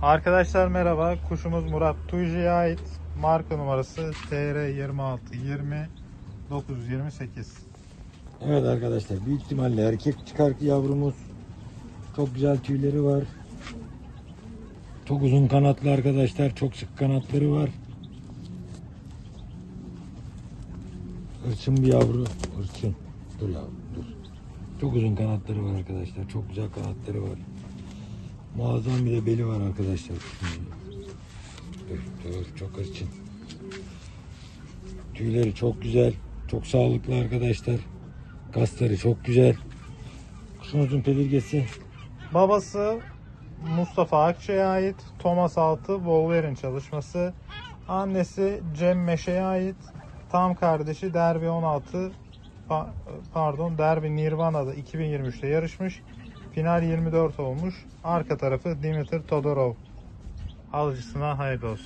Arkadaşlar merhaba. Kuşumuz Murat Tuyji'ye ait. Marka numarası TR2620 928. Evet arkadaşlar, büyük ihtimalle erkek çıkar ki yavrumuz. Çok güzel tüyleri var. Çok uzun kanatlı arkadaşlar. Çok sık kanatları var. Hırçın bir yavru. Hırçın. Dur yavrum dur. Çok uzun kanatları var arkadaşlar. Çok güzel kanatları var. Muazzam bir de beli var arkadaşlar. Dur çok hırçın. Tüyleri çok güzel. Çok sağlıklı arkadaşlar. Kasları çok güzel. Kuşumuzun pedirgesi. Babası Mustafa Akçay'a ait. Thomas 6 Wolverine çalışması. Annesi Cem Meşe'ye ait. Tam kardeşi Derby 16 Derby Nirvana'da 2023'te yarışmış. Final 24 olmuş. Arka tarafı Dimitar Todorov. Alıcısına hayırlı olsun.